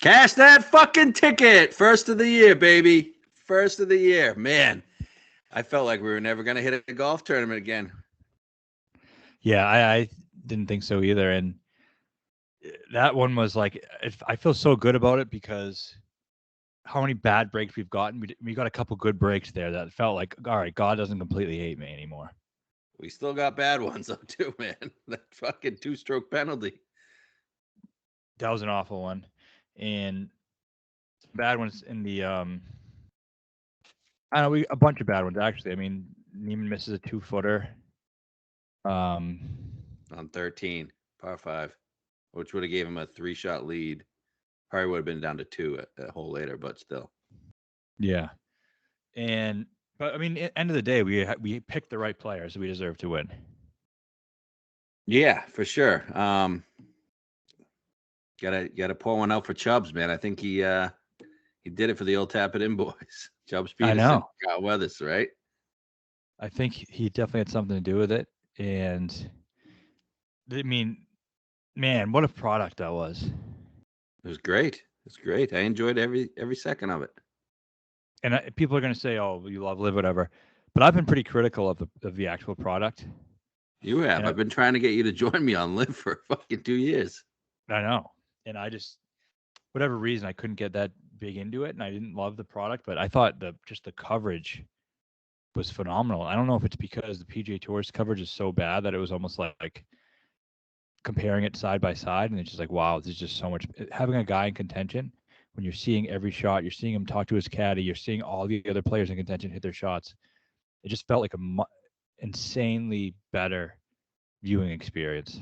Cash that fucking ticket. First of the year, baby. First of the year. Man, I felt like we were never going to hit a golf tournament again. Yeah, I didn't think so either. And that one was like, I feel so good about it because how many bad breaks we've gotten. We got a couple good breaks there that felt like, all right, God doesn't completely hate me anymore. We still got bad ones, though, too, man. That fucking 2-stroke penalty. That was an awful one. And some bad ones in the, I don't know, a bunch of bad ones, actually. I mean, Neeman misses a 2-footer. Um, On 13, par 5, which would have gave him a 3-shot lead. Probably would have been down to 2 at a hole later, but still. Yeah. But I mean, at the end of the day, we picked the right players, so we deserve to win. Yeah, for sure. Gotta pour one out for Chubbs, man. I think he did it for the old Tap It In boys. Chubbs I Peterson, know. Scott Weathers, right? I think he definitely had something to do with it. And I mean, man, what a product that was. It was great. It's great. I enjoyed every second of it. And people are going to say, "Oh, you love LIV, whatever," but I've been pretty critical of the actual product. You have. And I've been trying to get you to join me on LIV for fucking 2 years. I know. And I just, whatever reason, I couldn't get that big into it, and I didn't love the product. But I thought the coverage was phenomenal. I don't know if it's because the PGA Tour's coverage is so bad that it was almost like comparing it side by side, and it's just like, wow, there's just so much. Having a guy in contention, when you're seeing every shot, you're seeing him talk to his caddy, you're seeing all the other players in contention hit their shots. It just felt like insanely better viewing experience.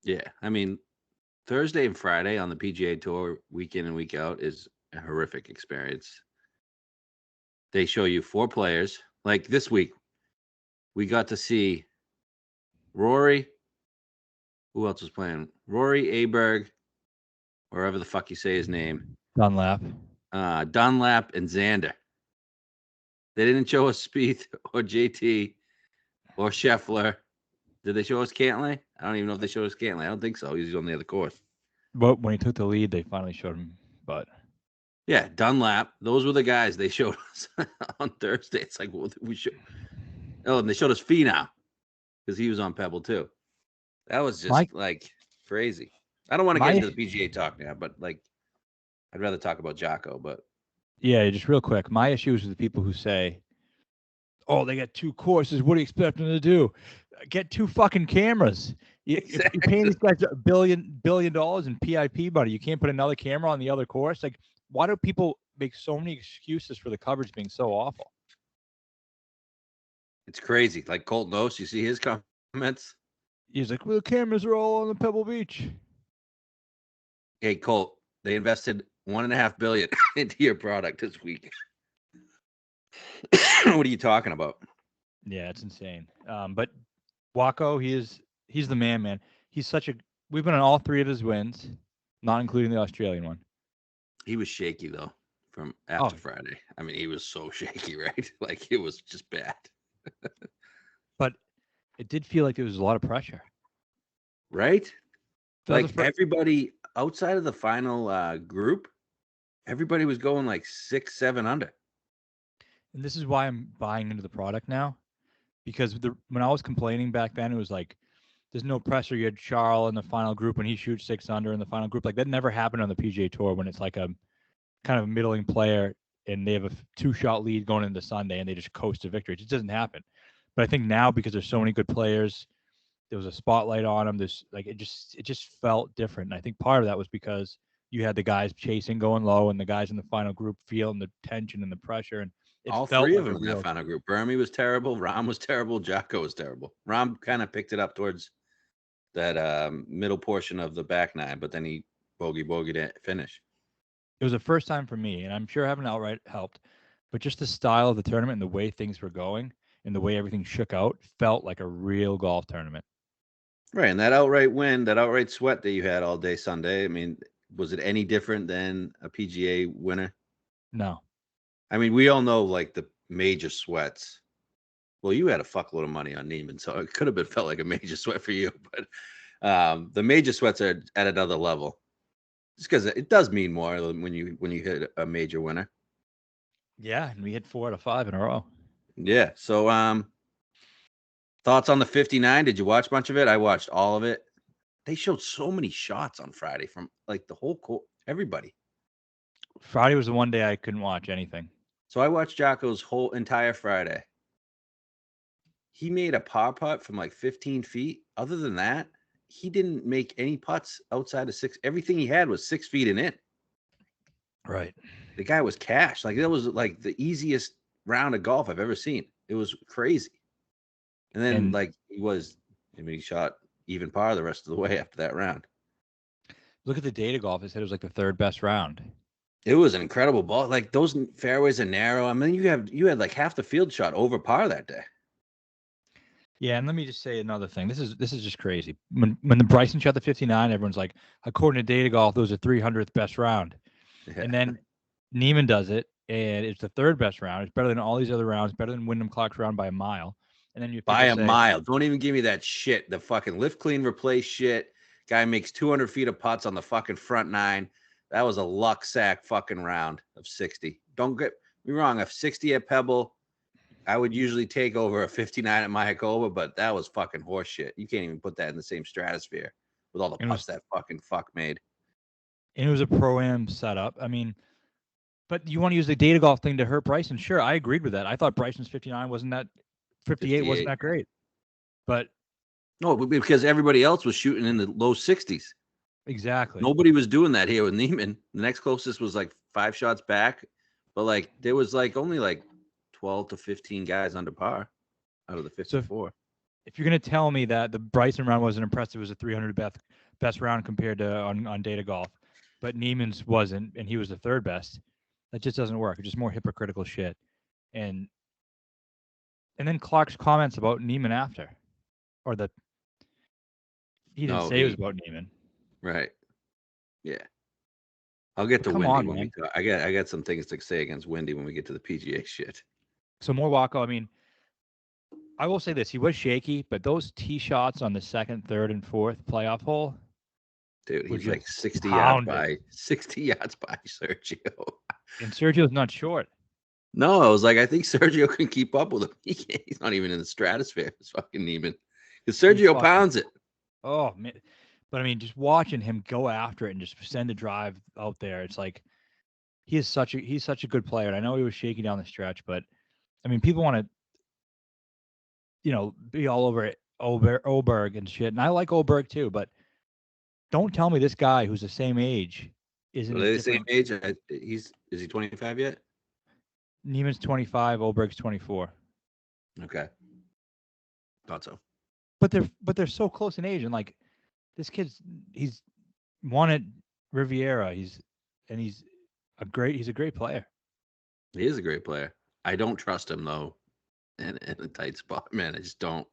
Yeah. I mean, Thursday and Friday on the PGA Tour, week in and week out, is a horrific experience. They show you 4 players. Like this week, we got to see Rory. Who else was playing? Rory Aberg, wherever the fuck you say his name. Dunlap. Dunlap and Xander. They didn't show us Spieth or JT or Scheffler. Did they show us Cantlay? I don't even know if they showed us Cantlay. I don't think so. He's on the other course. But when he took the lead, they finally showed him. But Yeah, Dunlap. Those were the guys they showed us on Thursday. It's like, well, we should. Oh, and they showed us Finau because he was on Pebble too. That was my just like crazy. I don't want to get my into the PGA talk now, but like, I'd rather talk about Jocko. But yeah, just real quick, my issue is with the people who say, "Oh, they got 2 courses. What do you expect them to do? Get 2 fucking cameras." If you're paying these guys $1 billion in PIP money, you can't put another camera on the other course. Like, why do people make so many excuses for the coverage being so awful? it's crazy. Like Colton Oast, you see his comments. He's like, "Well, the cameras are all on the Pebble Beach." Hey, Colt, they invested $1.5 billion into your product this week. What are you talking about? Yeah, it's insane. But Waco, he's the man. He's such a. We've been on all 3 of his wins, not including the Australian one. He was shaky though from Oh, after Friday. I mean, he was so shaky, right? Like it was just bad. but it did feel like there was a lot of pressure. Right? That was Like everybody outside of the final group, everybody was going like 6, 7 under. and this is why I'm buying into the product now, because when I was complaining back then, it was like there's no pressure. You had Charles in the final group when he shoots 6 under in the final group. Like that never happened on the PGA Tour when it's like a kind of a middling player and they have a 2-shot lead going into Sunday and they just coast to victory. It just doesn't happen. But I think now because there's so many good players, there was a spotlight on them. This like it just felt different. And I think part of that was because you had the guys chasing going low and the guys in the final group feeling the tension and the pressure, and it All felt 3 of like a them in that real. final group. Burmy was terrible. Rom was terrible. Jocko was terrible. Rom kind of picked it up towards that middle portion of the back 9, but then he bogeyed it finish. It was the first time for me, and I'm sure having outright helped, but just the style of the tournament and the way things were going and the way everything shook out felt like a real golf tournament. Right, and that outright win, that outright sweat that you had all day Sunday, I mean, was it any different than a PGA winner? No. I mean, we all know like the major sweats. Well, you had a fuckload of money on Neeman, so it could have been felt like a major sweat for you. But the major sweats are at another level. Just because it does mean more when you hit a major winner. Yeah, and we hit 4 out of 5 in a row. Yeah. So thoughts on the 59? Did you watch a bunch of it? I watched all of it. They showed so many shots on Friday from like the whole everybody. Friday was the one day I couldn't watch anything. So I watched Jocko's whole entire Friday. He made a par putt from like 15 feet. Other than that, he didn't make any putts outside of 6. Everything he had was 6 feet and in. Right. The guy was cash. Like that was like the easiest round of golf I've ever seen. It was crazy. And then he shot even par the rest of the way after that round. Look at the data golf. It said it was like the 3rd best round. It was an incredible ball. Like those fairways are narrow. I mean, you had like half the field shot over par that day. Yeah, and let me just say another thing. This is just crazy. When the Bryson shot the 59, everyone's like, according to data golf, those are 300th best round. Yeah. And then Neeman does it, and it's the 3rd best round. It's better than all these other rounds, better than Wyndham Clark's round by a mile. And then you by a mile. Don't even give me that shit. The fucking lift, clean, replace shit. Guy makes 200 feet of putts on the fucking front 9. That was a luck sack fucking round of 60. Don't get me wrong. A 60 at Pebble, I would usually take over a 59 at Mayakoba, but that was fucking horse shit. You can't even put that in the same stratosphere with all the putts that fucking fuck made. And it was a pro-am setup. I mean, but you want to use the data golf thing to hurt Bryson? Sure, I agreed with that. I thought Bryson's 58 wasn't that great. But no, because everybody else was shooting in the low 60s. Exactly. Nobody was doing that here with Neeman. The next closest was like 5 shots back, but like there was like only like 12 to 15 guys under par out of the 54. So if you're going to tell me that the Bryson round wasn't impressive, it was a 300 best round compared to on data golf, but Neeman's wasn't, and he was the 3rd best, that just doesn't work. It's just more hypocritical shit. And then Clark's comments about Neeman after, or he didn't say it was about Neeman. Right. Yeah. I'll get to Windy when we talk. I got some things to say against Windy when we get to the PGA shit. So more Wacko, I mean, I will say this: he was shaky, but those tee shots on the 2nd, 3rd, and 4th playoff hole, dude, he's like 60 yards by Sergio. And Sergio's not short. No, I was like, I think Sergio can keep up with him. He's not even in the stratosphere. It's fucking Neeman. Because Sergio pounds it. Oh man. But I mean, just watching him go after it and just send a drive out there, it's like he's such a good player. And I know he was shaky down the stretch, but I mean, people want to, be all over it, Oberg and shit. And I like Oberg too, but don't tell me this guy who's the same age isn't. Are they the same age? Is he 25 yet? Neeman's 25, Oberg's 24. Okay. Thought so. But they're so close in age, and like this he's won at Riviera. He's a great player. He is a great player. I don't trust him though in a tight spot. Man, I just don't.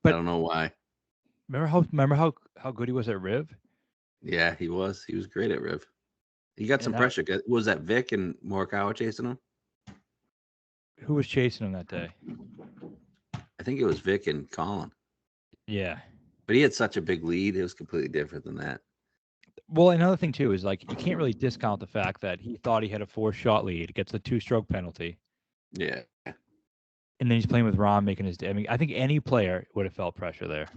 But I don't know why. Remember how good he was at Riv? Yeah, he was. He was great at Riv. He got some pressure. Was that Vic and Morikawa chasing him? Who was chasing him that day? I think it was Vic and Colin. Yeah. But he had such a big lead. It was completely different than that. Well, another thing, too, is like you can't really discount the fact that he thought he had a 4-shot lead, gets the 2-stroke penalty. Yeah. And then he's playing with Rahm, making his day. I mean, I think any player would have felt pressure there.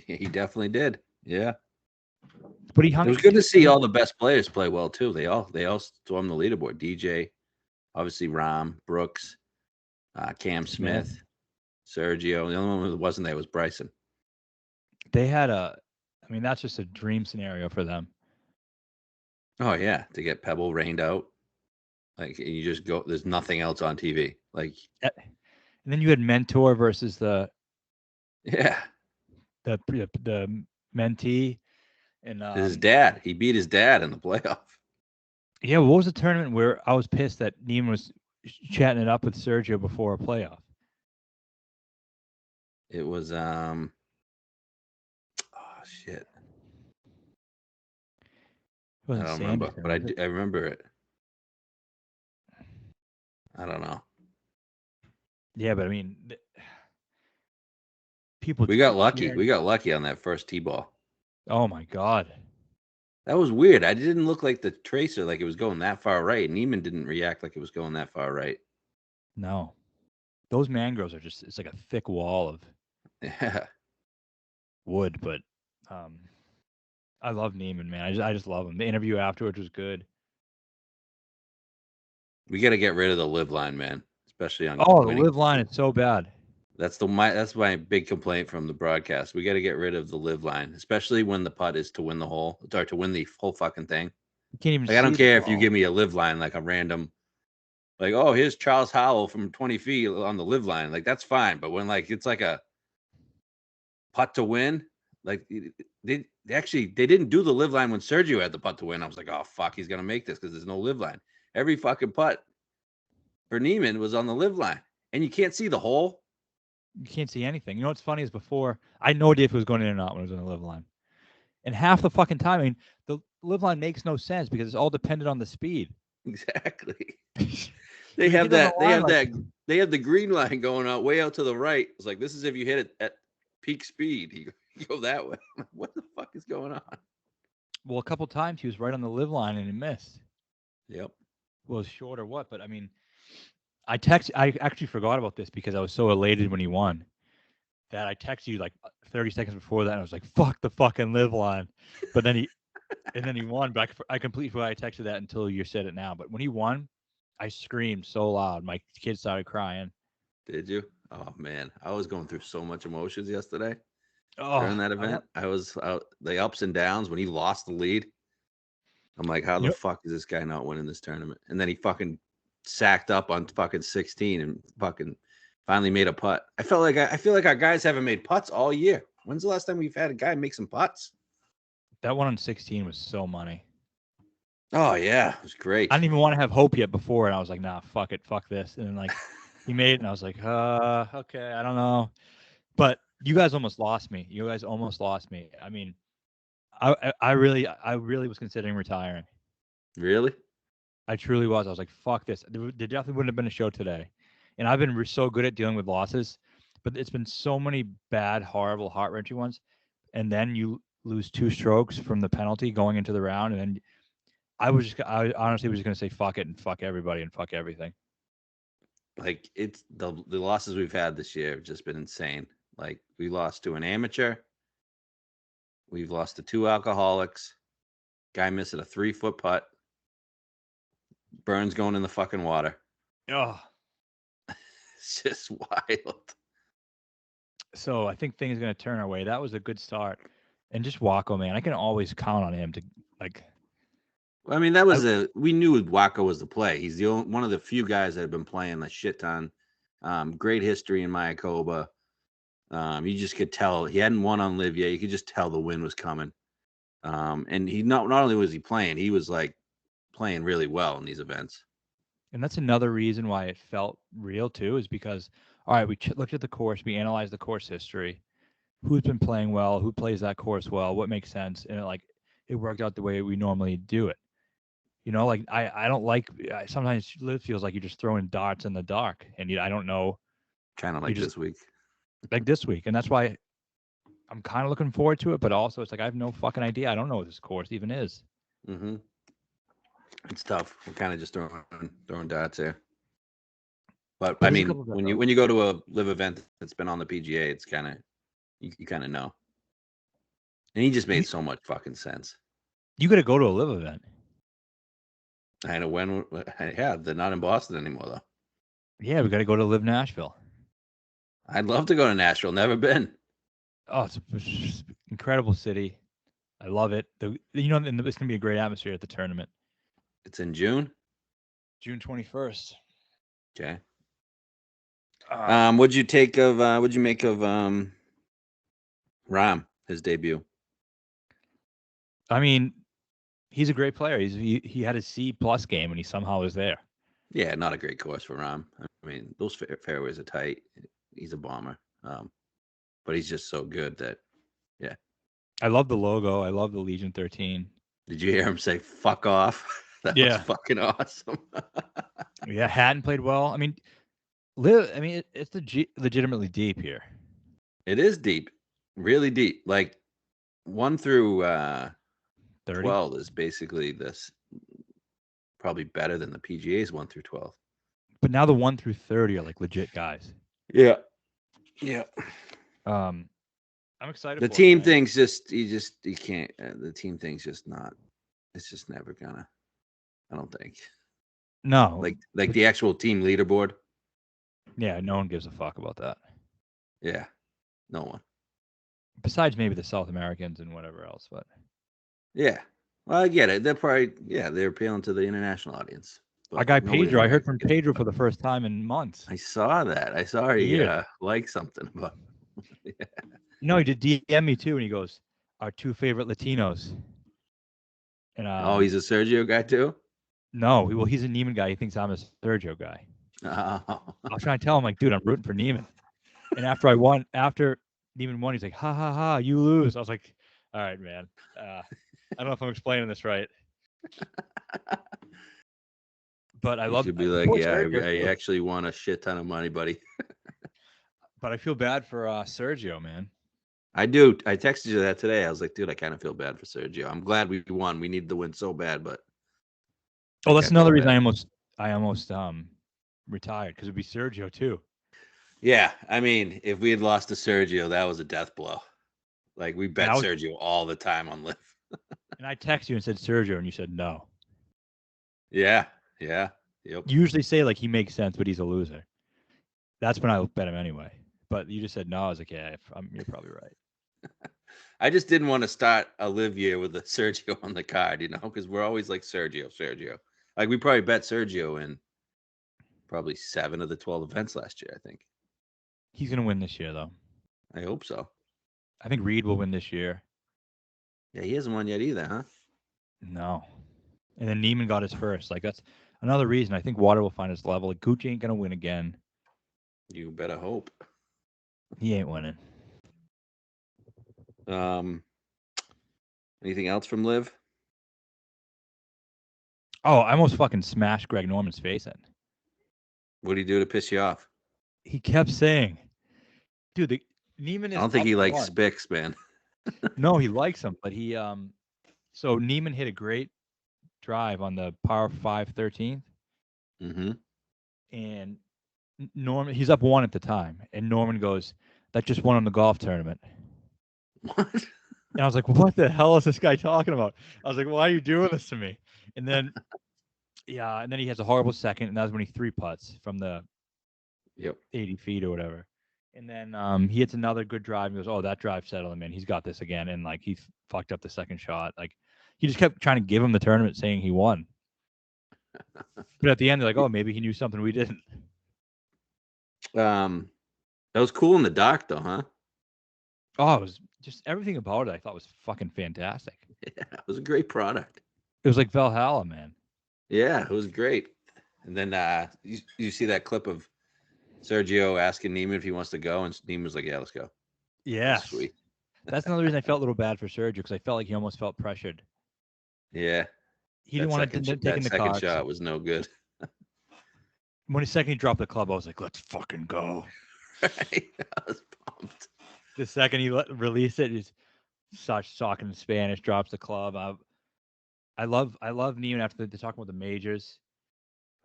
He definitely did. Yeah. But he hung. It was good to see all the best players play well too. They all stormed the leaderboard. DJ, obviously Rahm, Brooks, Cam Smith, Sergio. The only one who wasn't there was Bryson. They had that's just a dream scenario for them. Oh yeah, to get Pebble rained out. Like you just go. There's nothing else on TV. Like, and then you had Mentor versus the mentee. And his dad, he beat his dad in the playoff. Yeah, what was the tournament where I was pissed that Neeman was chatting it up with Sergio before a playoff? It was oh shit. I don't remember, but I remember it. I don't know. Yeah, but I mean, people. We got lucky. We got lucky on that first tee ball. Oh my God. That was weird. I didn't look like the tracer, like it was going that far right. Neeman didn't react like it was going that far right. No. Those mangroves are just, it's like a thick wall of Yeah. wood, but I love Neeman, man. I just love him. The interview afterwards was good. We got to get rid of the live line, man, especially on Oh, the winning. live line is so bad. That's my big complaint from the broadcast. We got to get rid of the live line, especially when the putt is to win the hole or to win the whole fucking thing. You can't even Like I don't see the care if you ball. give me a live line, like a random, like, oh, here's Charles Howell from 20 feet on the live line. Like that's fine, but when like it's like a putt to win, like they didn't do the live line when Sergio had the putt to win. I was like, oh fuck, he's gonna make this because there's no live line. Every fucking putt for Neeman was on the live line, and you can't see the hole. You can't see anything. You know what's funny is before, I had no idea if it was going in or not when it was on the live line. And half the fucking time, I mean, the live line makes no sense because it's all dependent on the speed. Exactly. If They you have get on the that. They line, have like, that. They have the green line going out way out to the right. It's like this is if you hit it at peak speed. You go that way. I'm like, what the fuck is going on? well, a couple times he was right on the live line and he missed. Yep. Well, short or what? But I mean, I actually forgot about this because I was so elated when he won that I texted you like 30 seconds before that. And I was like, "Fuck the fucking live line," but then he won. But I completely forgot I texted that until you said it now. But when he won, I screamed so loud, my kids started crying. Did you? Oh man, I was going through so much emotions yesterday during Oh, that I event. want I was out the ups and downs when he lost the lead. I'm like, how you the know, fuck is this guy not winning this tournament? And then he fucking sacked up on fucking 16 and fucking finally made a putt. I feel like our guys haven't made putts all year. When's the last time we've had a guy make some putts? that one on 16 was so money. Oh yeah, it was I great. didn't even want to have hope yet before, and I was like, "Nah, fuck it, fuck this." And then like he made it, and I was like, okay, I don't know." But you guys almost lost me. You guys almost lost me. I mean, I really was considering retiring. Really? I truly was. I was like, fuck this. There definitely wouldn't have been a show today. And I've been so good at dealing with losses, but it's been so many bad, horrible, heart wrenching ones. And then you lose 2 strokes from the penalty going into the round. And then I honestly was just going to say fuck it and fuck everybody and fuck everything. Like it's the losses we've had this year have just been insane. Like we lost to an amateur, we've lost to 2 alcoholics, guy missing a 3-foot putt, Burns going in the fucking water. Oh, It's just wild. so I think things are going to turn our way. That was a good start. And just Wacko, man, I can always count on him to like. Well, I mean, that I, was we knew Wacko was the play. He's one of the few guys that have been playing a shit ton. Great history in Mayakoba. You just could tell he hadn't won on LIV yet. You could just tell the win was coming. And he not only was he playing, he was like playing really well in these events. And that's another reason why it felt real too, is because, all right, we looked at the course, we analyzed the course history, who's been playing well, who plays that course well, what makes sense, and it worked out the way we normally do it. You know, like I don't like sometimes it feels like you're just throwing darts in the dark, and I don't know, Kind of you like just this week. like this week, and that's why I'm kind of looking forward to it, but also it's like I have no fucking idea. I don't know what this course even is. Mm-hmm. It's tough. We're kind of just throwing dots here. But But I there's a mean, couple of when you go to a LIV event that's been on the PGA, it's kind of you kind of know. And he just made you, so much fucking sense. you got to go to a live event. I know when, yeah, they're not in Boston anymore though. Yeah, we got to go to live Nashville. I'd love to go to Nashville. Never been. Oh, it's an incredible city. I love it. It's gonna be a great atmosphere at the tournament. It's in June. June 21st. Okay. Um, What'd you take of? What'd you make of Rahm, his debut? I mean, he's a great player. He had a C+ game and he somehow was there. Yeah, not a great course for Rahm. I mean, those fairways are tight. He's a bomber, but he's just so good that, yeah. I love the logo. I love the Legion 13. Did you hear him say "fuck off"? That was Yeah, fucking awesome. yeah. Hatton played well. I mean, live. I mean, legitimately deep here. It is deep, really deep. Like 1 through 30. 12 is basically this probably better than the PGA's 1 through 12. But now the 1 through 30 are like legit guys. Yeah. Yeah. I'm excited The for team it, man. thing's just you can't. The team thing's just not. It's just never gonna. I don't think. No. Like the actual team leaderboard. Yeah, no one gives a fuck about that. Yeah, no one. Besides maybe the South Americans and whatever else, but Yeah, well, I get it. They're probably they're appealing to the international audience. our guy nobody in Pedro, I heard America from gives a Pedro fuck. for the first time in months. I saw that. I saw he Weird. liked something about. Yeah. No, he did DM me too, and he goes, "Our 2 favorite Latinos." And Oh, he's a Sergio guy too. no, well, he's a Neeman guy. He thinks I'm a Sergio guy. Oh. I was trying to tell him, like, dude, I'm rooting for Neeman. And after Neeman won, he's like, ha ha ha, you lose. I was like, all right, man. I don't know if I'm explaining this right. But I You love should be like, yeah, I actually won a shit ton of money, buddy. But I feel bad for Sergio, man. I do. I texted you that today. I was like, dude, I kind of feel bad for Sergio. I'm glad we won. We needed the win so bad, but. Oh, that's another reason I almost retired, because it'd be Sergio too. Yeah, I mean, if we had lost to Sergio, that was a death blow. Like we bet Sergio all the time on LIV. And I texted you and said Sergio, and you said no. Yeah. Yep. You usually say like he makes sense, but he's a loser. That's when I bet him anyway. But you just said no. I was like, yeah, you're probably right. I just didn't want to start a LIV year with a Sergio on the card, because we're always like Sergio. Like we probably bet Sergio in probably 7 of the 12 events last year, I think. He's gonna win this year, though. I hope so. I think Reed will win this year. Yeah, he hasn't won yet either, huh? No. And then Neeman got his first. Like that's another reason I think Water will find his level. Like Gucci ain't gonna win again. You better hope. He ain't winning. Anything else from LIV? Oh, I almost fucking smashed Greg Norman's face in. What did he do to piss you off? He kept saying, dude, Neeman is. I don't think he likes Spicks, man. No, he likes him, but he so Neeman hit a great drive on the par 5 13th. Mm-hmm. And Norman, he's up 1 at the time, and Norman goes, "That just won him the golf tournament." What? And I was like, "What the hell is this guy talking about?" I was like, "Why are you doing this to me?" And then, and then he has a horrible second, and that was when he 3-putts from the 80 feet or whatever. And then he hits another good drive. He goes, "Oh, that drive settled him in. He's got this again." And like he fucked up the second shot. Like he just kept trying to give him the tournament, saying he won. But at the end, they're like, "Oh, maybe he knew something we didn't." That was cool in the dock, though, huh? Oh, it was just everything about it. I thought was fucking fantastic. Yeah, it was a great product. It was like Valhalla, man. Yeah, it was great. And then you see that clip of Sergio asking Neeman if he wants to go, and Neeman was like, "Yeah, let's go." Yeah, sweet. That's another reason I felt a little bad for Sergio, because I felt like he almost felt pressured. Yeah, he didn't want to take in the second shot was no good. When his second he dropped the club, I was like, "Let's fucking go!" Right? I was pumped. The second he released it, he's such talking in Spanish, drops the club. I love Neeman after they talk about the majors.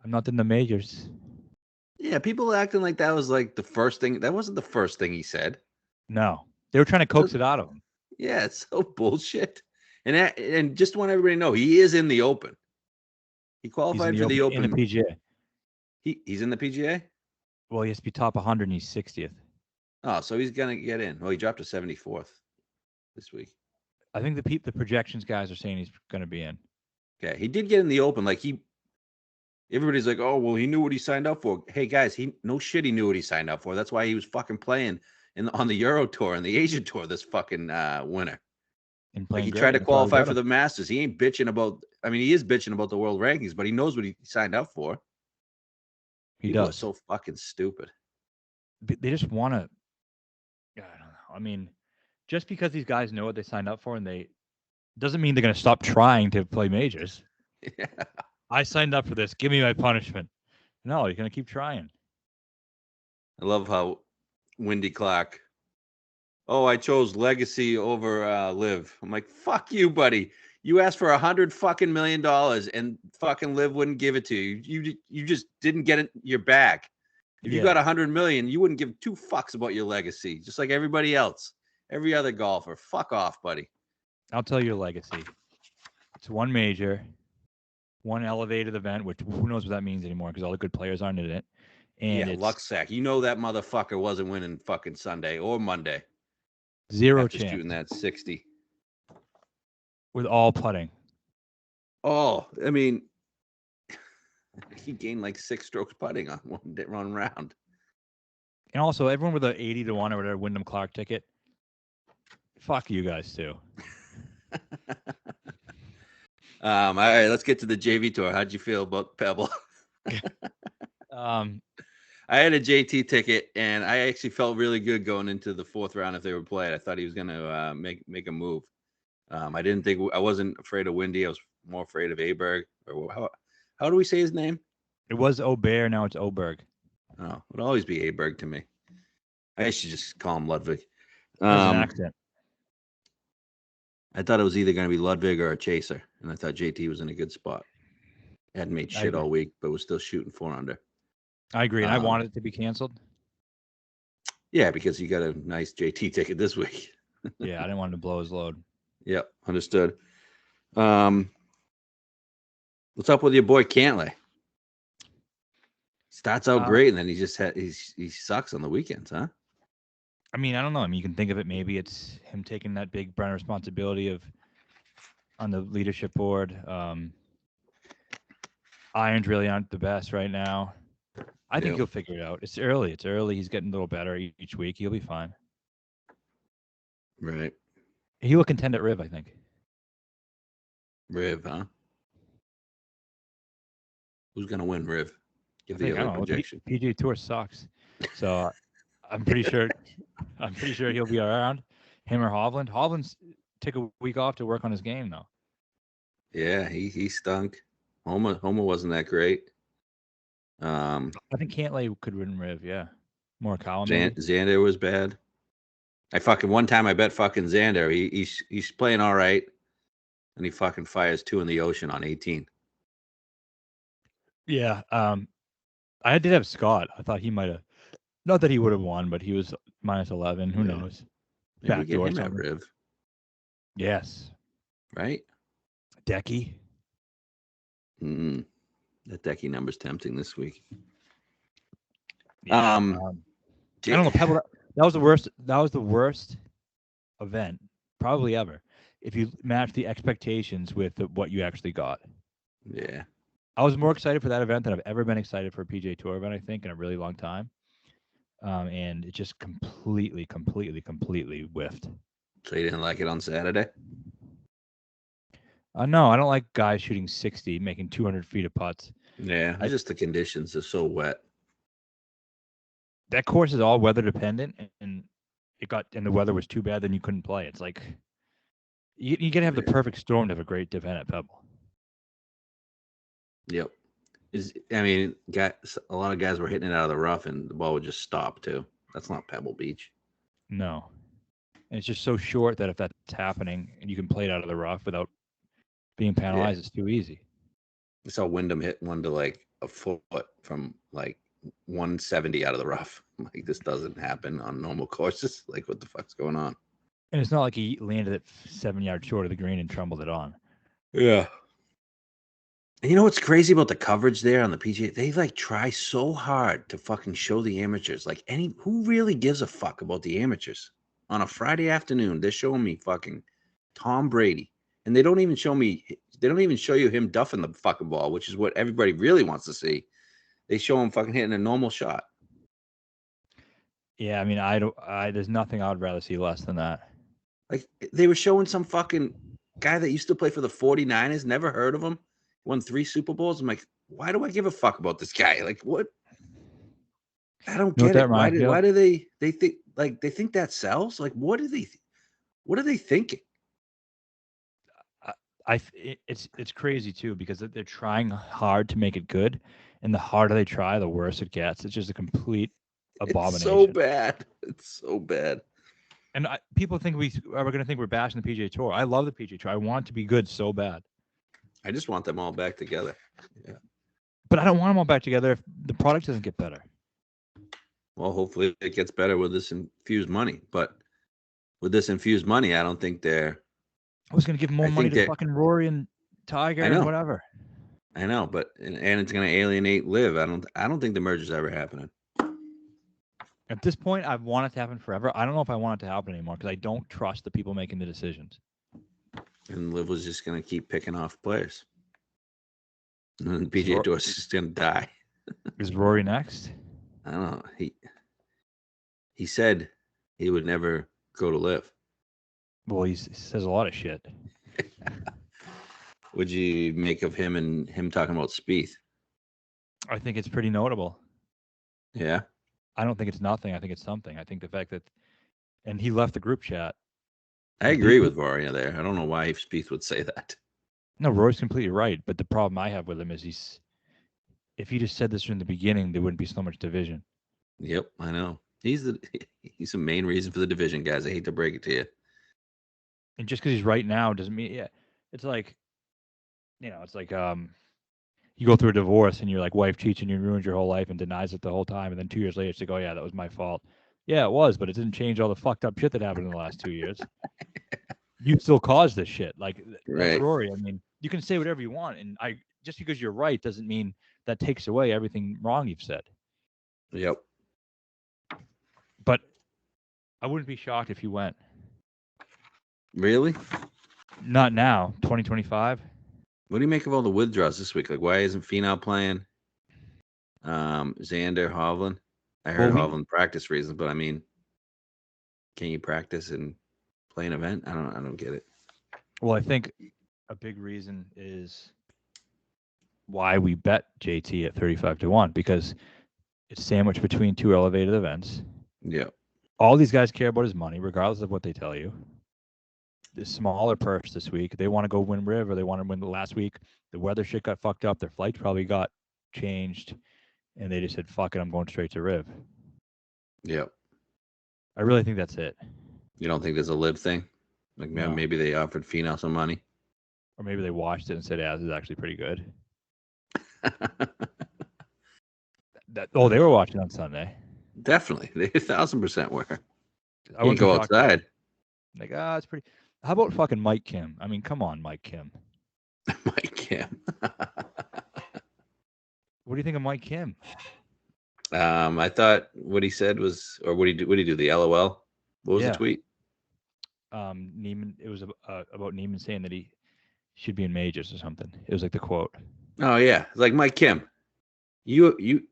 I'm not in the majors. Yeah, people acting like that was like the first thing. That wasn't the first thing he said. No, they were trying to coax it out of him. Yeah, it's so bullshit. And just want everybody to know, he is in the Open. He qualified for the Open. In the PGA. He's in the PGA? Well, he has to be top 100 and he's 60th. Oh, so he's going to get in. Well, he dropped to 74th this week. I think the projections guys are saying he's going to be in. Okay, he did get in the Open. Like everybody's like, "Oh, well, he knew what he signed up for." Hey, guys, he knew what he signed up for. That's why he was fucking playing on the Euro Tour and the Asian Tour this fucking winter. Like he tried to qualify for the Masters. He ain't bitching about. I mean, he is bitching about the world rankings, but he knows what he signed up for. People are so fucking stupid. They just want to. I don't know. I mean, just because these guys know what they signed up for, and they doesn't mean they're going to stop trying to play majors. Yeah. I signed up for this. Give me my punishment. No, you're going to keep trying. I love how Wendy Clark oh, I chose Legacy over Live. I'm like, fuck you, buddy. You asked for $100 million and fucking Live wouldn't give it to you. You just didn't get it your back. If you got $100 million, you wouldn't give two fucks about your legacy, just like everybody else, every other golfer. Fuck off, buddy. I'll tell you your legacy. It's one major, one elevated event, which who knows what that means anymore because all the good players aren't in it. And it's luck sack. You know that motherfucker wasn't winning fucking Sunday or Monday. Zero after chance. Shooting that 60. With all putting. Oh, I mean, he gained like 6 strokes putting on one round. And also, everyone with an 80 to 1 or whatever Wyndham Clark ticket, fuck you guys too. All right, let's get to the JV Tour. How'd you feel about Pebble? I had a JT ticket, and I actually felt really good going into the 4th round if they were played. I thought he was going to make a move. I didn't think I wasn't afraid of Windy. I was more afraid of Aberg. Or how do we say his name? It was Oberg. Now it's Oberg. Oh, it'll always be Aberg to me. I should just call him Ludwig. There's an accent. I thought it was either going to be Ludwig or a chaser, and I thought JT was in a good spot. Hadn't made shit all week, but was still shooting 4 under. I agree, and I wanted it to be canceled. Yeah, because you got a nice JT ticket this week. Yeah, I didn't want him to blow his load. Yep, understood. What's up with your boy Cantlay? Starts out great, and then he sucks on the weekends, huh? I mean, I don't know. I mean, you can think of it. Maybe it's him taking that big brand responsibility on the leadership board. Irons really aren't the best right now. I think he'll figure it out. It's early. He's getting a little better each week. He'll be fine. Right. He will contend at Riv, I think. Riv, huh? Who's gonna win Riv? Give the other projection. PGA Tour sucks, so I'm pretty sure. I'm pretty sure he'll be around. Him or Hovland. Hovland's took a week off to work on his game, though. Yeah, he stunk. Homa wasn't that great. I think Cantlay could win Riv. Yeah, Morikawa. Xander was bad. One time I bet fucking Xander. He's playing all right, and he fucking fires 2 in the ocean on 18. Yeah. I did have Scott. I thought he might have. Not that he would have won, but he was -11. Who knows? Maybe we get him at Riv. Yes. Right? Decky. That Decky number's tempting this week. Yeah. I don't know. Pebble. That was the worst event probably ever. If you match the expectations with what you actually got. Yeah. I was more excited for that event than I've ever been excited for a PGA Tour event, I think, in a really long time. And it just completely whiffed. So you didn't like it on Saturday? No, I don't like guys shooting 60, making 200 feet of putts. Yeah, just the conditions are so wet. That course is all weather dependent, and the weather was too bad, then you couldn't play. It's like you gotta have the perfect storm to have a great event at Pebble. Yep. A lot of guys were hitting it out of the rough, and the ball would just stop too. That's not Pebble Beach. No, and it's just so short that if that's happening and you can play it out of the rough without being penalized, it's too easy. I saw Wyndham hit one to like a foot from like 170 out of the rough. Like, this doesn't happen on normal courses. Like, what the fuck's going on? And it's not like he landed it 7 yards short of the green and trumbled it on. Yeah. And you know what's crazy about the coverage there on the PGA? They like try so hard to fucking show the amateurs. Like, who really gives a fuck about the amateurs? On a Friday afternoon, they're showing me fucking Tom Brady. And they don't even show you him duffing the fucking ball, which is what everybody really wants to see. They show him fucking hitting a normal shot. Yeah, I mean, there's nothing I would rather see less than that. Like, they were showing some fucking guy that used to play for the 49ers, never heard of him, won 3 Super Bowls. I'm like, why do I give a fuck about this guy? Like, what? I don't get it. Why do they think that sells? Like, what are they thinking? It's crazy too, because they're trying hard to make it good, and the harder they try, the worse it gets. It's just a complete abomination. It's so bad. It's so bad. And people think we're going to think we're bashing the PGA Tour. I love the PGA Tour. I want it to be good so bad. I just want them all back together. Yeah. But I don't want them all back together if the product doesn't get better. Well, hopefully it gets better with this infused money. But with this infused money, I don't think they're. I was going to give more money to fucking Rory and Tiger and whatever. I know, but and it's going to alienate LIV. I don't think the merger's ever happening. At this point, I've wanted it to happen forever. I don't know if I want it to happen anymore because I don't trust the people making the decisions. And LIV was just going to keep picking off players. And then the PGA Tour is just going to die. Is Rory next? I don't know. He said he would never go to LIV. Well, he says a lot of shit. What'd you make of him and him talking about Spieth? I think it's pretty notable. Yeah. I don't think it's nothing. I think it's something. I think the fact that, and he left the group chat. I agree with Rory there. I don't know why Spieth would say that. No, Rory's completely right. But the problem I have with him is if he just said this from the beginning, there wouldn't be so much division. Yep, I know. He's the main reason for the division, guys. I hate to break it to you. And just because he's right now doesn't mean, yeah, it's like, it's like you go through a divorce and your like wife cheats and you ruins your whole life and denies it the whole time, and then 2 years later it's like, oh yeah, that was my fault. Yeah, it was, but it didn't change all the fucked up shit that happened in the last 2 years. You still caused this shit. Like that's Rory. I mean, you can say whatever you want, and just because you're right doesn't mean that takes away everything wrong you've said. Yep. But I wouldn't be shocked if you went. Really? Not now, 2025. What do you make of all the withdrawals this week? Like, why isn't Finau playing? Xander, Hovland. I heard Hovland practice reasons, but I mean, can you practice and play an event? I don't get it. Well, I think a big reason is why we bet JT at 35-1 because it's sandwiched between two elevated events. Yeah. All these guys care about is money, regardless of what they tell you. The smaller purse this week. They want to go win Riv, or they want to win the last week. The weather shit got fucked up. Their flights probably got changed, and they just said, fuck it, I'm going straight to Riv. Yep. I really think that's it. You don't think there's a LIV thing? Like maybe they offered Finau some money? Or maybe they watched it and said, yeah, this is actually pretty good. They were watching on Sunday. Definitely. They 1,000% were. I wouldn't go outside. Like, it's pretty. How about fucking Mike Kim? I mean, come on, Mike Kim. Mike Kim. What do you think of Mike Kim? I thought what he said was, or what did he do? The LOL? What was the tweet? Neeman. It was about Neeman saying that he should be in majors or something. It was like the quote. Oh yeah, it's like Mike Kim. You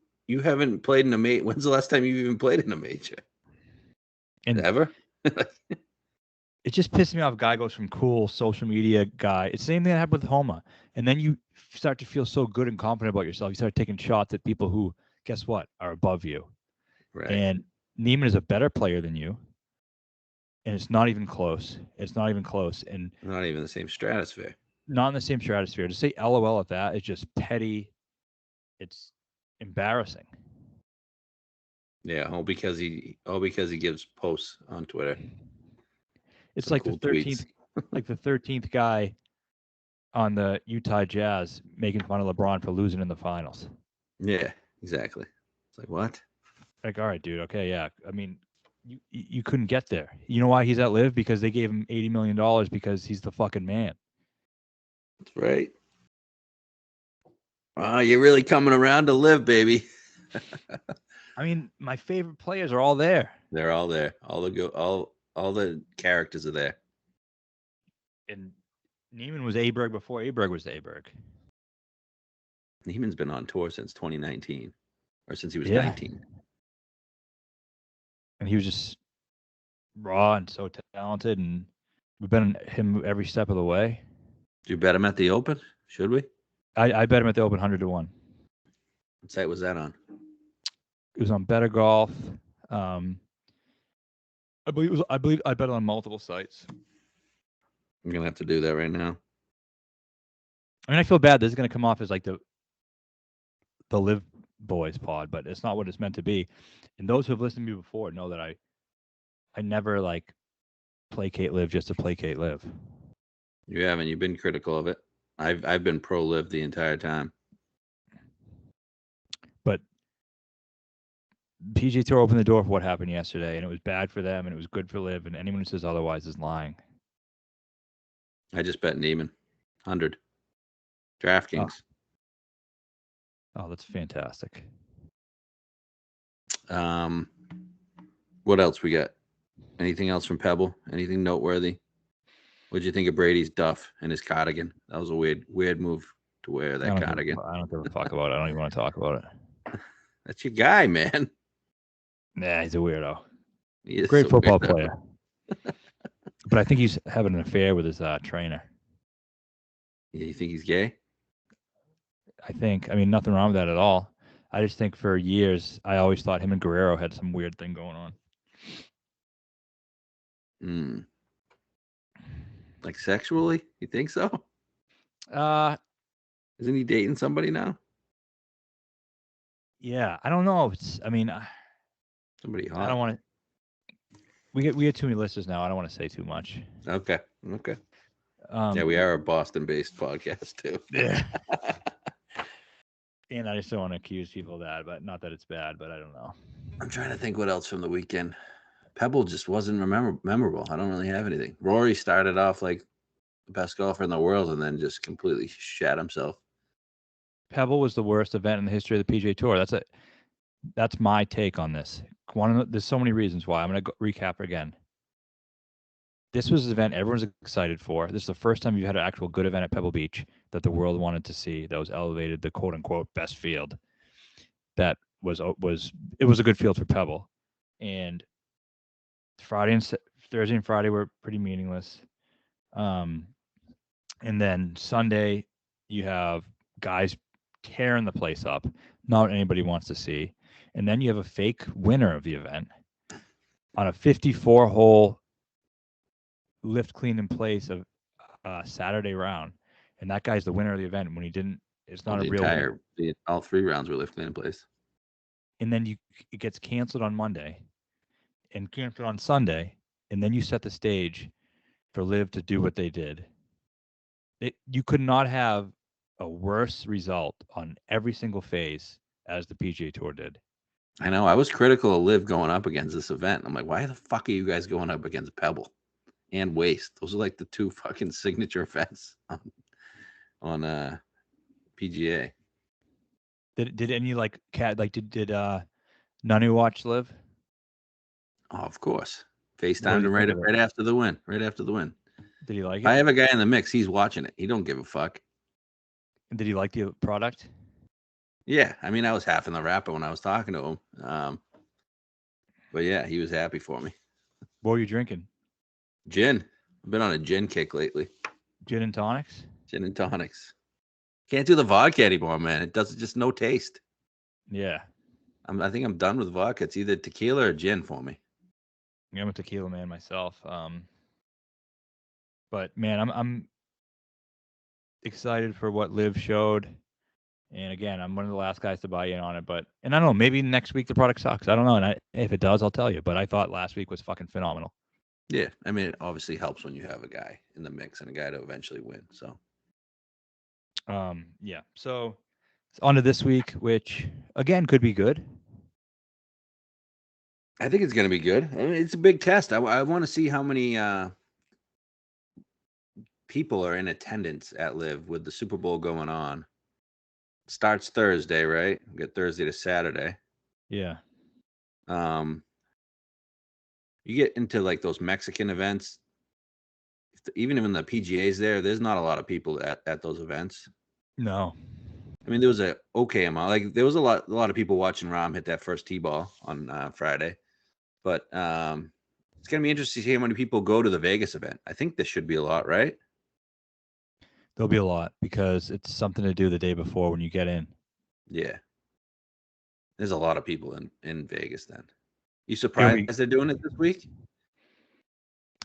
haven't played in a major. When's the last time you even played in a major? And ever? It just pissed me off. Guy goes from cool social media guy. It's the same thing that happened with Homa. And then you start to feel so good and confident about yourself. You start taking shots at people who, guess what, are above you. Right. And Neeman is a better player than you. And it's not even close. It's not even close. And not even the same stratosphere. Not in the same stratosphere. To say LOL at that is just petty. It's embarrassing. Yeah, all because he gives posts on Twitter. It's like cool the 13th, like the 13th guy on the Utah Jazz making fun of LeBron for losing in the finals. Yeah, exactly. It's like, what? Like, all right, dude. Okay, yeah. I mean, you couldn't get there. You know why he's at LIV? Because they gave him $80 million because he's the fucking man. That's right. Wow, you're really coming around to LIV, baby. I mean, my favorite players are all there. They're all there. All the characters are there. And Neeman was Aberg before Aberg was Aberg. Neeman's been on tour since 2019, or since he was 19. And he was just raw and so talented, and we've been him every step of the way. Did you bet him at the Open? Should we? I bet him at the Open 100-1. What site was that on? It was on Better Golf. I believe I bet on multiple sites. I'm gonna have to do that right now. I mean, I feel bad. This is gonna come off as like the LIV Boys pod, but it's not what it's meant to be. And those who have listened to me before know that I never like placate LIV just to placate LIV. You haven't. You've been critical of it. I've been pro LIV the entire time. But PGA Tour opened the door for what happened yesterday, and it was bad for them, and it was good for LIV, and anyone who says otherwise is lying. I just bet Neeman, 100. DraftKings. Oh, that's fantastic. What else we got? Anything else from Pebble? Anything noteworthy? What'd you think of Brady's duff and his cardigan? That was a weird move to wear that cardigan. I don't give a fuck about it. I don't even want to talk about it. That's your guy, man. Nah, he's a weirdo. He is Great a football weirdo. player. But I think he's having an affair with his trainer. Yeah, you think he's gay? I think. I mean, nothing wrong with that at all. I just think for years, I always thought him and Guerrero had some weird thing going on. Like sexually? You think so? Isn't he dating somebody now? Yeah, I don't know. Somebody hot. I don't want to. We get too many listeners now. I don't want to say too much. Okay. Yeah, we are a Boston-based podcast too. Yeah. And I just don't want to accuse people of that, but not that it's bad, but I don't know. I'm trying to think what else from the weekend. Pebble just wasn't memorable. I don't really have anything. Rory started off like the best golfer in the world and then just completely shat himself. Pebble was the worst event in the history of the PGA Tour. That's my take on this. There's so many reasons why. I'm going to recap again. This was an event everyone's excited for. This is the first time you've had an actual good event at Pebble Beach that the world wanted to see. That was elevated the quote unquote best field. That was a good field for Pebble. And Thursday and Friday were pretty meaningless. And then Sunday you have guys tearing the place up. Not what anybody wants to see. And then you have a fake winner of the event on a 54-hole lift clean in place of Saturday round, and that guy's the winner of the event when he didn't. It's not a real winner. All 3 rounds were lift clean in place. And then it gets canceled on Monday, and canceled on Sunday, and then you set the stage for LIV to do what they did. You could not have a worse result on every single phase as the PGA Tour did. I know. I was critical of LIV going up against this event. I'm like, why the fuck are you guys going up against Pebble and Waste? Those are like the 2 fucking signature events on PGA. Did any did Nanu watch LIV? Oh, of course. FaceTimed him right after the win. Right after the win. Did he like it? I have a guy in the mix. He's watching it. He don't give a fuck. And did he like the product? Yeah, I mean, I was half in the wrapper when I was talking to him. But yeah, he was happy for me. What were you drinking? Gin. I've been on a gin kick lately. Gin and tonics? Gin and tonics. Can't do the vodka anymore, man. It does just no taste. Yeah. I think I'm done with vodka. It's either tequila or gin for me. Yeah, I'm a tequila man myself. But man, I'm excited for what LIV showed. And again, I'm one of the last guys to buy in on it. And I don't know, maybe next week the product sucks. I don't know. And if it does, I'll tell you. But I thought last week was fucking phenomenal. Yeah. I mean, it obviously helps when you have a guy in the mix and a guy to eventually win. So, yeah. So it's on to this week, which again could be good. I think it's going to be good. I mean, it's a big test. I want to see how many people are in attendance at LIV with the Super Bowl going on. Starts Thursday, right? We got Thursday to Saturday. Yeah. You get into like those Mexican events, even when the PGA's there's not a lot of people at those events. No. I mean, there was a okay amount. Like there was a lot of people watching Rahm hit that first tee ball on Friday. But it's gonna be interesting to see how many people go to the Vegas event. I think this should be a lot, right? There'll be a lot because it's something to do the day before when you get in. Yeah. There's a lot of people in Vegas then. You surprised they're doing it this week?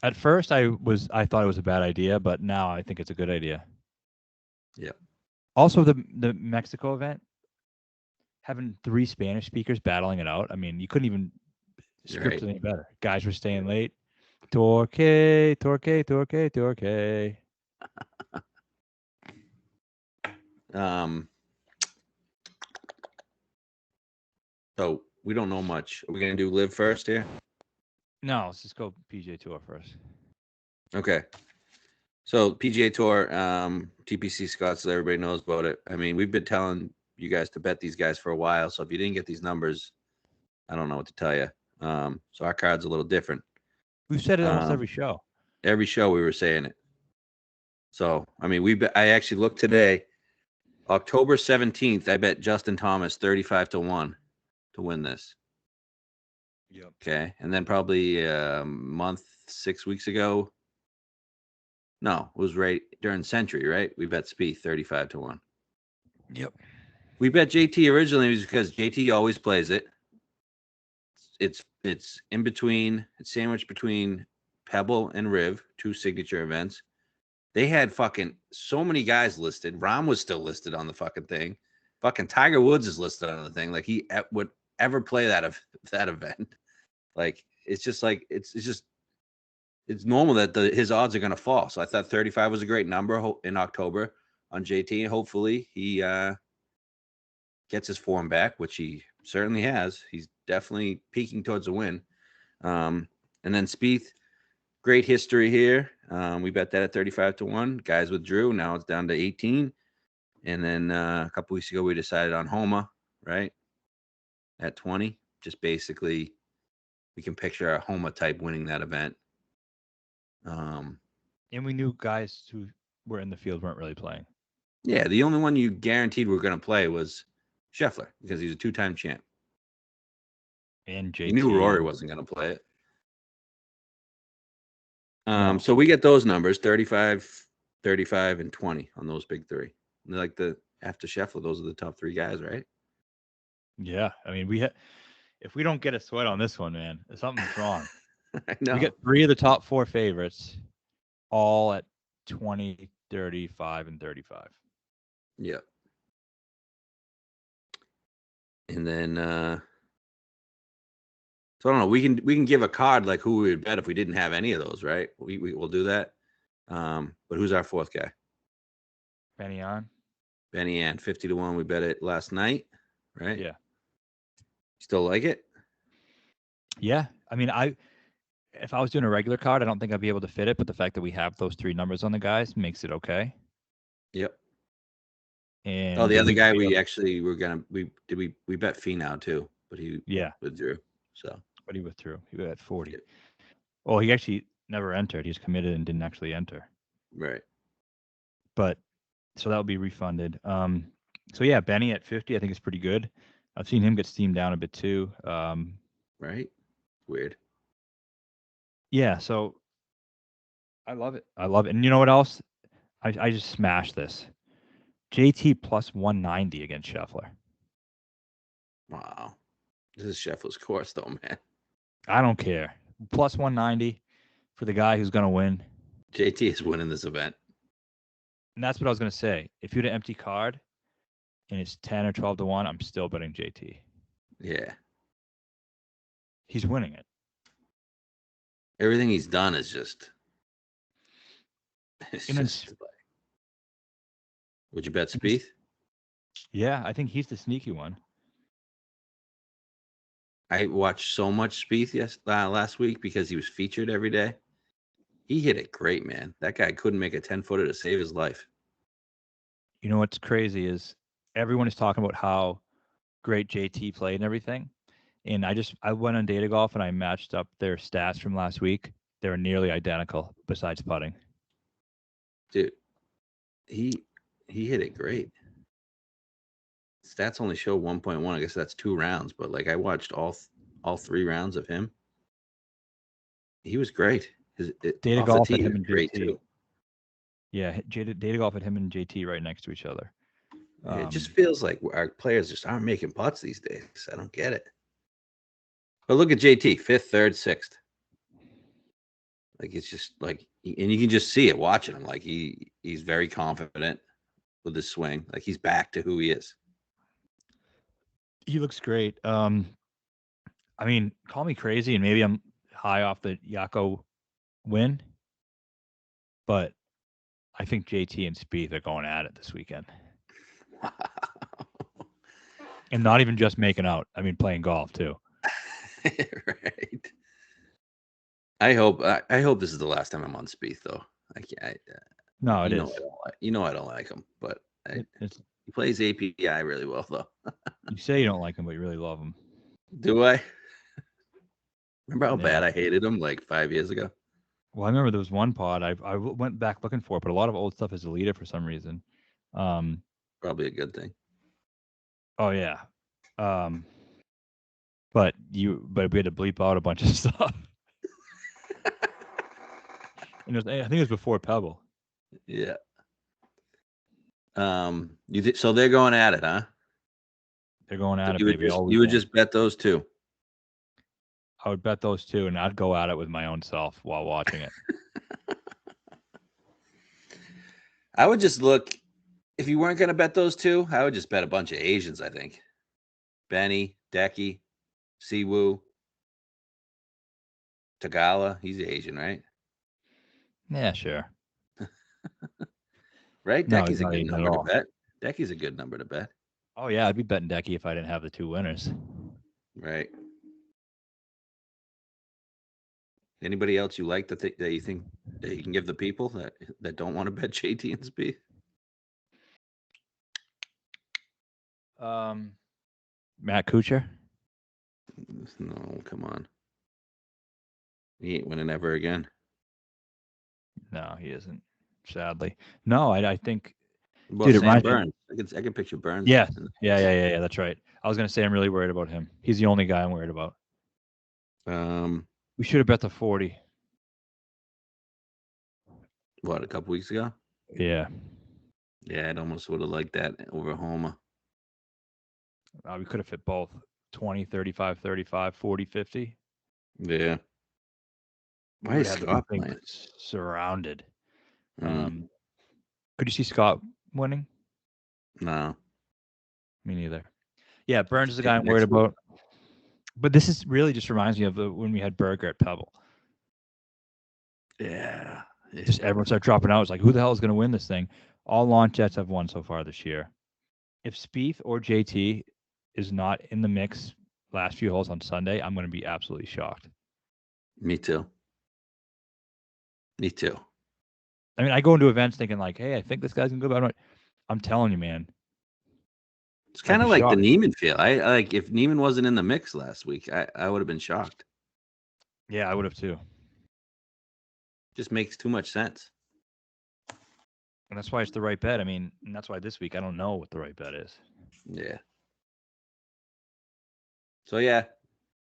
At first I thought it was a bad idea, but now I think it's a good idea. Yeah. Also the Mexico event, having 3 Spanish speakers battling it out. I mean, you couldn't even script it any better. Guys were staying late. Torque. So we don't know much. Are we gonna do live first here? No, let's just go PGA Tour first. Okay. So PGA Tour, TPC Scottsdale, everybody knows about it. I mean, we've been telling you guys to bet these guys for a while. So if you didn't get these numbers, I don't know what to tell you. So our card's a little different. We've said it almost Um, every show. Every show we were saying it. So I mean, I actually looked today, October 17th. I bet Justin Thomas 35-1 to win this. Yep. Okay, and then probably a month, 6 weeks ago. No, it was right during Century, right? We bet Spieth 35-1. Yep. We bet JT originally because JT always plays it. It's in between. It's sandwiched between Pebble and Riv, two signature events. They had fucking so many guys listed. Rahm was still listed on the fucking thing. Fucking Tiger Woods is listed on the thing. Like he would ever play that event. Like it's just like it's normal that his odds are going to fall. So I thought 35 was a great number in October on JT. Hopefully he gets his form back, which he certainly has. He's definitely peaking towards a win. And then Spieth, great history here. We bet that at 35-1. Guys withdrew. Now it's down to 18. And then a couple weeks ago, we decided on Homa, right? At 20. Just basically, we can picture a Homa type winning that event. And we knew guys who were in the field weren't really playing. Yeah, the only one you guaranteed were going to play was Scheffler because he's a two-time champ. And JT. You knew Rory wasn't going to play it. No. So we get those numbers 35, 35, and 20 on those big three. And like after Scheffler, those are the top three guys, right? Yeah. I mean, if we don't get a sweat on this one, man, something's wrong. I know. We get three of the top four favorites, all at 20, 35, and 35. Yeah. And then so I don't know. We can give a card like who we would bet if we didn't have any of those, right? We'll do that. But who's our fourth guy? Benny on. Benny Ann, 50-1. We bet it last night, right? Yeah. Still like it? Yeah. I mean, if I was doing a regular card, I don't think I'd be able to fit it, but the fact that we have those three numbers on the guys makes it okay. Yep. And the other guy we actually were gonna we bet Finau too, but he withdrew. So but he withdrew. He was at 40. Yep. Well, he actually never entered. He's committed and didn't actually enter. Right. But so that'll be refunded. So yeah, Benny at 50, I think is pretty good. I've seen him get steamed down a bit too. Right. Weird. Yeah, so I love it. And you know what else? I just smashed this. JT plus 190 against Scheffler. Wow. This is Scheffler's course though, man. I don't care. Plus 190 for the guy who's going to win. JT is winning this event. And that's what I was going to say. If you had an empty card and it's 10 or 12-1, I'm still betting JT. Yeah. He's winning it. Everything he's done is just. Would you bet Spieth? Yeah, I think he's the sneaky one. I watched so much Spieth last week because he was featured every day. He hit it great, man. That guy couldn't make a 10-footer to save his life. You know what's crazy is everyone is talking about how great JT played and everything. And I went on Data Golf and I matched up their stats from last week. They were nearly identical besides putting. Dude, he hit it great. Stats only show 1.1. I guess that's 2 rounds, but like I watched all 3 rounds of him. He was great. Data Golf had him and great JT. too. Yeah, Data Golf had him and JT right next to each other. It just feels like our players just aren't making putts these days. I don't get it. But look at JT, 5th, 3rd, 6th. Like it's just like, and you can just see it watching him. Like he's very confident with his swing. Like he's back to who he is. He looks great. I mean, call me crazy, and maybe I'm high off the Yako win, but I think JT and Spieth are going at it this weekend. And not even just making out. I mean, playing golf too. Right. I hope this is the last time I'm on Spieth though. No, it you is. know I don't like, you know I don't like him, but It's he plays API really well though. you say you don't like him, but you really love him. Do I? Remember how Yeah. bad I hated him like 5 years ago? Well, I remember there was one pod I went back looking for it, but a lot of old stuff is deleted for some reason. Probably a good thing. Oh yeah. But we had to bleep out a bunch of stuff. And I think it was before Pebble. Yeah. So they're going at it, huh? They're going at it, You baby. would just bet those two. I would bet those two, and I'd go at it with my own self while watching it. I would just look. If you weren't going to bet those two, I would just bet a bunch of Asians. I think Benny, Decky, Siwoo, Tagala. He's Asian, right? Yeah, sure. Right? No, Decky's a not good Asian at number to all. bet. Decky's a good number to bet. Oh yeah, I'd be betting Decky if I didn't have the two winners. Right. Anybody else you like that you think that you can give the people that don't want to bet JT and Spieth? Matt Kuchar. No, come on. He ain't winning ever again. No, he isn't. Sadly, no. I think. What Dude, it Sam reminds me. Burns. I can picture Burns. Yeah. That's right. I was gonna say I'm really worried about him. He's the only guy I'm worried about. We should have bet the 40. What, a couple weeks ago? Yeah. Yeah, I'd almost would have liked that over Homa. We could have hit both 20, 35, 35, 40, 50. Yeah. Why is Scott playing? Surrounded. Could you see Scott winning? No. Me neither. Yeah, Burns is the guy I'm worried about. But this is really just reminds me of when we had Berger at Pebble. Yeah. Just everyone started dropping out. It's like, who the hell is going to win this thing? All launch jets have won so far this year. If Spieth or JT is not in the mix last few holes on Sunday, I'm going to be absolutely shocked. Me too. I mean, I go into events thinking like, hey, I think this guy's going to go, but I'm telling you, man. It's kind of like the Neeman feel. I like if Neeman wasn't in the mix last week, I would have been shocked. Yeah, I would have too. Just makes too much sense. And that's why it's the right bet. I mean, and that's why this week I don't know what the right bet is. Yeah. So yeah,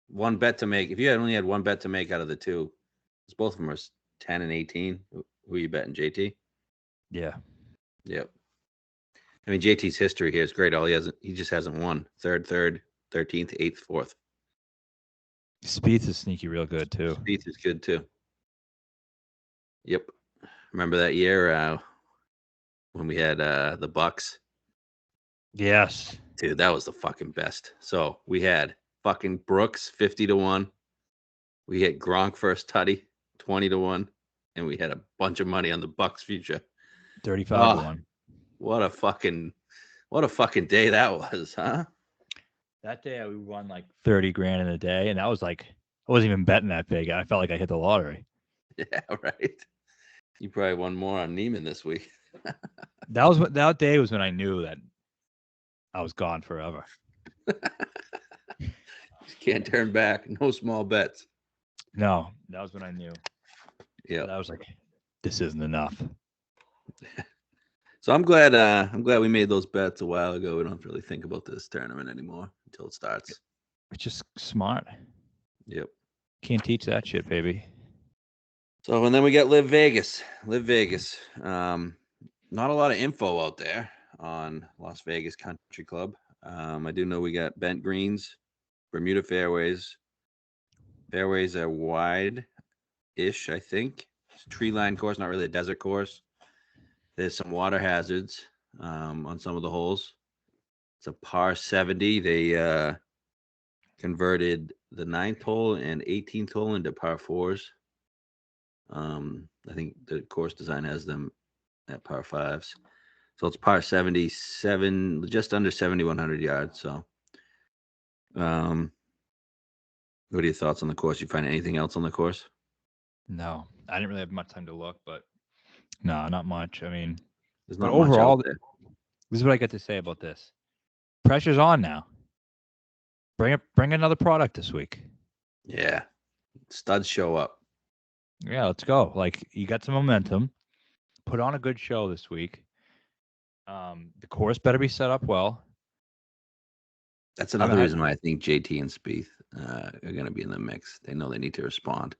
one bet to make. If you only had one bet to make out of the two, because both of them are 10 and 18. Who are you betting, JT? Yeah. Yep. I mean, JT's history here is great. He just hasn't won. 3rd, 13th, 8th, 4th. Spieth is sneaky real good too. Spieth is good too. Yep. Remember that year when we had the Bucks? Yes. Dude, that was the fucking best. So we had fucking Brooks 50-1. We had Gronk first tutty 20-1, and we had a bunch of money on the Bucks future 35-1. What a fucking day that was, huh? That day we won like 30 grand in a day, and that was like I wasn't even betting that big. I felt like I hit the lottery. Yeah, right. You probably won more on Neeman this week. That day was when I knew that I was gone forever. Can't turn back. No small bets. No, that was when I knew. Yeah, I was like, this isn't enough. So I'm glad we made those bets a while ago. We don't have to really think about this tournament anymore until it starts. It's just smart. Yep. Can't teach that shit, baby. So and then we got LIV Vegas. Not a lot of info out there on Las Vegas Country Club. I do know we got bent greens, Bermuda fairways. Fairways are wide-ish, I think. It's a tree-lined course, not really a desert course. There's some water hazards on some of the holes. It's a par 70. They converted the 9th hole and 18th hole into par 4s. I think the course design has them at par fives. So it's par 77, just under 7,100 yards. So, what are your thoughts on the course? You find anything else on the course? No, I didn't really have much time to look, but no, not much. I mean, There's but not much overall, out there. this is what I get to say about this. Pressure's on now. Bring another product this week. Yeah, studs show up. Yeah, let's go. Like, you got some momentum. Put on a good show this week. The course better be set up well. That's another reason why I think JT and Spieth are going to be in the mix. They know they need to respond.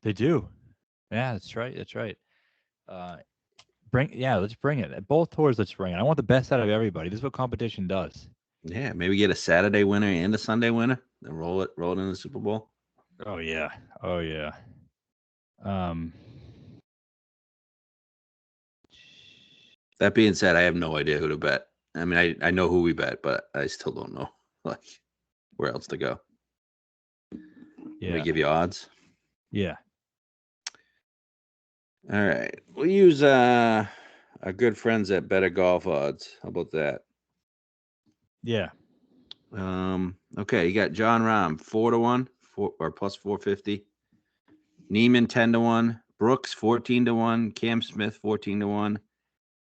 They do. Yeah, that's right. That's right. Let's bring it. At both tours, let's bring it. I want the best out of everybody. This is what competition does. Yeah, maybe get a Saturday winner and a Sunday winner, then roll it in the Super Bowl. Oh yeah. Oh yeah. That being said, I have no idea who to bet. I mean, I know who we bet, but I still don't know like where else to go. Yeah. Let me give you odds. Yeah. All right. We'll use our good friends at Better Golf Odds. How about that? Yeah. Okay, you got John Rahm 4-1, or plus 450. Neeman 10-1, Brooks 14-1, Cam Smith 14-1,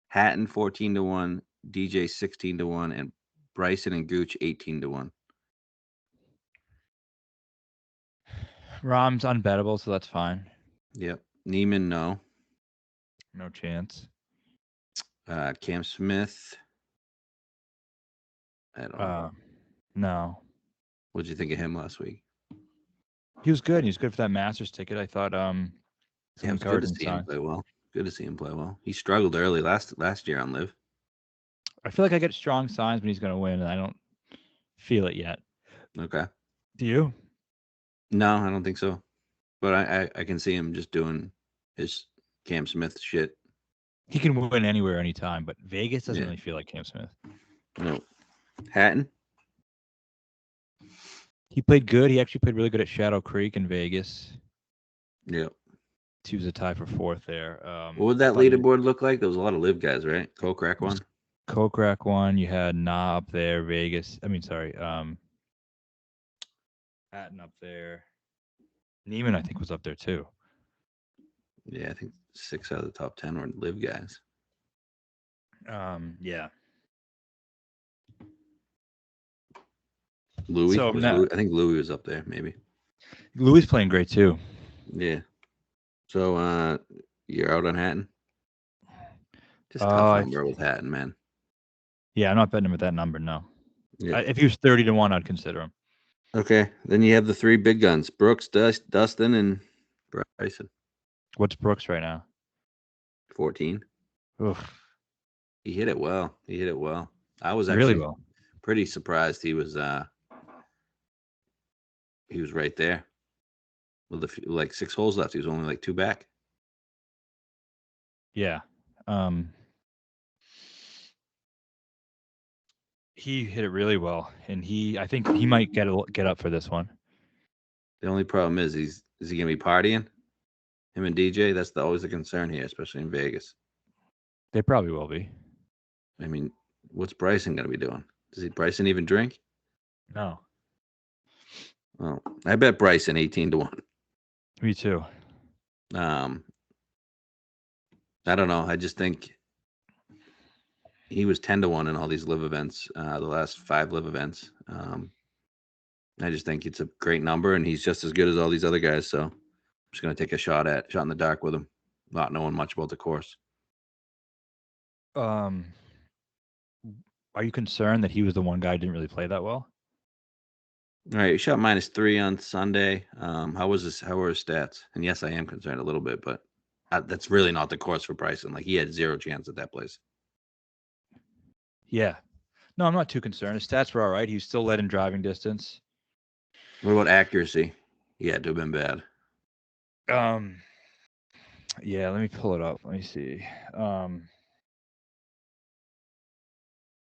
Hatton 14-1, DJ 16-1, and Bryson and Gooch 18-1. Rahm's unbettable, so that's fine. Yep. Neeman, no. No chance. Cam Smith. I don't know. No. What did you think of him last week? He was good. He was good for that Masters ticket. I thought Yeah, it was good to see him play well. Good to see him play well. He struggled early last year on LIV. I feel like I get strong signs when he's going to win, and I don't feel it yet. Okay. Do you? No, I don't think so. But I can see him just doing his Cam Smith shit. He can win anywhere, anytime, but Vegas doesn't really feel like Cam Smith. No. Hatton? He played good. He actually played really good at Shadow Creek in Vegas. Yep. He was a tie for fourth there. What would that leaderboard look like? There was a lot of LIV guys, right? Kokrak one? Kokrak one. You had Na up there, Vegas. Hatton up there. Neeman, I think, was up there too. Yeah, I think 6 out of the top 10 were LIV guys. Yeah. Louis? I think Louis was up there, maybe. Louis playing great too. Yeah. So you're out on Hatton? Just tough number with Hatton, man. Yeah, I'm not betting him at that number, no. Yeah. If he was 30-1, I'd consider him. Okay. Then you have the 3 big guns, Brooks, Dustin, and Bryson. What's Brooks right now? 14. Oof. He hit it well. I was actually really well. Pretty surprised he was right there. With like 6 holes left. He was only like 2 back. Yeah. He hit it really well, and I think he might get up for this one. The only problem is he gonna be partying? Him and DJ? That's always a concern here, especially in Vegas. They probably will be. I mean, what's Bryson gonna be doing? Does Bryson even drink? No. Well, I bet Bryson 18-1. Me too. I don't know. I just think he was 10-1 in all these LIV events, the last 5 LIV events. I just think it's a great number, and he's just as good as all these other guys. So I'm just going to take a shot in the dark with him, not knowing much about the course. Are you concerned that he was the one guy who didn't really play that well? All right, he shot -3 on Sunday. How were his stats? And yes, I am concerned a little bit, but that's really not the course for Bryson. Like, he had 0 chance at that place. Yeah. No, I'm not too concerned. His stats were all right. He was still led in driving distance. What about accuracy? He had to have been bad. Yeah, let me pull it up. Let me see.